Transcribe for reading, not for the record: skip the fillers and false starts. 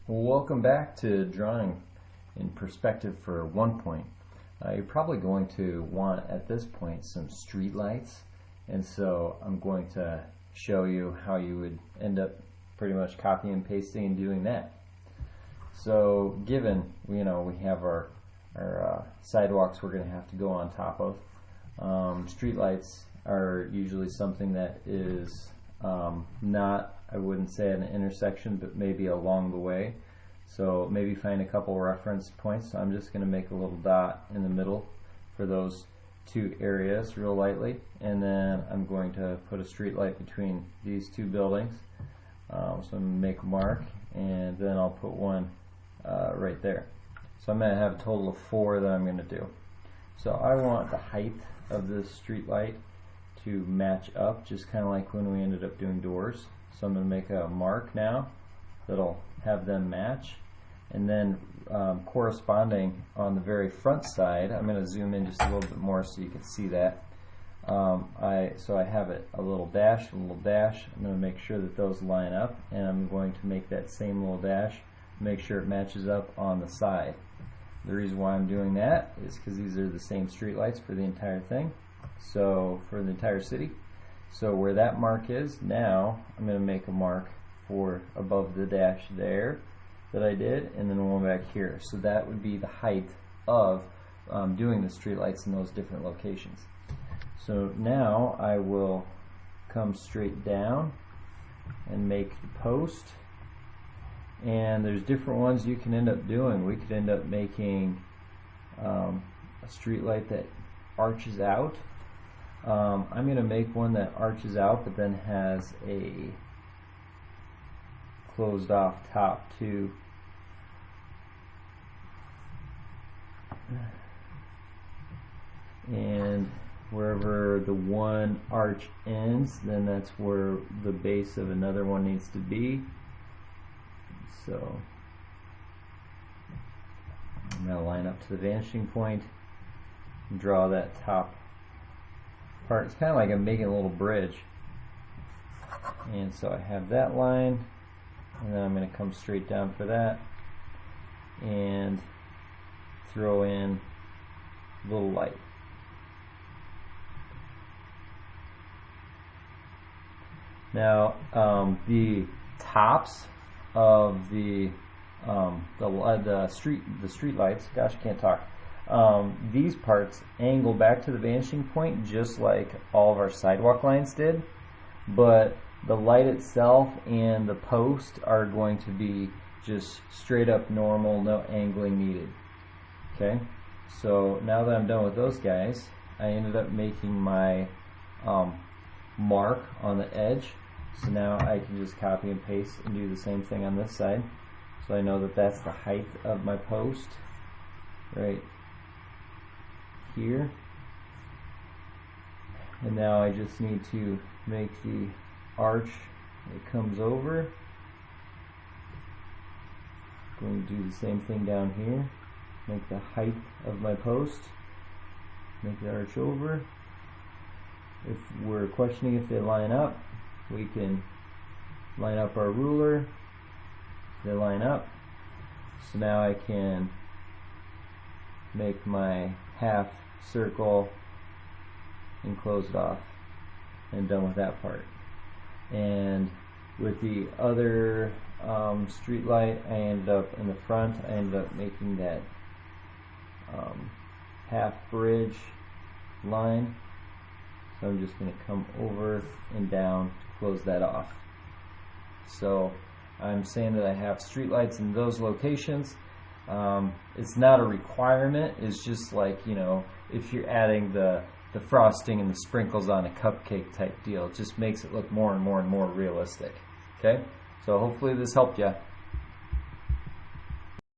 Well, welcome back to drawing in perspective for 1 point. You're probably going to want at this point some street lights, and so I'm going to show you how you would end up pretty much copying and pasting and doing that. So given we have our sidewalks we're going to have to go on top of, street lights are usually something that is not, I wouldn't say at an intersection, but maybe along the way. So maybe find a couple reference points. So I'm just going to make a little dot in the middle for those two areas real lightly, and then I'm going to put a street light between these two buildings. So I'm going to make a mark, and then I'll put one right there. So I'm going to have a total of 4 that I'm going to do. So I want the height of this street light to match up, just kind of like when we ended up doing doors. So I'm going to make a mark now that'll have them match, and then corresponding on the very front side, I'm going to zoom in just a little bit more so you can see that. So I have it a little dash, a little dash. I'm going to make sure that those line up, and I'm going to make that same little dash, make sure it matches up on the side. The reason why I'm doing that is because these are the same street lights for the entire thing, so for the entire city. So where that mark is, now I'm going to make a mark for above the dash there that I did, and then one back here. So that would be the height of doing the street lights in those different locations. So now I will come straight down and make the post. And there's different ones you can end up doing. We could end up making a street light that arches out. I'm going to make one that arches out but then has a closed off top too. And wherever the one arch ends, then that's where the base of another one needs to be. So I'm going to line up to the vanishing point and draw that top part. It's kind of like I'm making a little bridge. And so I have that line, and then I'm going to come straight down for that and throw in a little light. Now the tops of the street lights, gosh, I can't talk. These parts angle back to the vanishing point just like all of our sidewalk lines did, but the light itself and the post are going to be just straight up normal, no angling needed. Okay, so now that I'm done with those guys, I ended up making my mark on the edge. So now I can just copy and paste and do the same thing on this side. So I know that that's the height of my post right here. And now I just need to make the arch that comes over. Going to do the same thing down here. Make the height of my post. Make the arch over. If we're questioning if they line up, we can line up our ruler. They line up. So now I can make my half circle and close it off, and done with that part. And with the other street light, I ended up in the front, I ended up making that half bridge line. So I'm just going to come over and down to close that off. So I'm saying that I have street lights in those locations. It's not a requirement. It's just like, if you're adding the frosting and the sprinkles on a cupcake type deal, it just makes it look more and more and more realistic. Okay, so hopefully this helped you.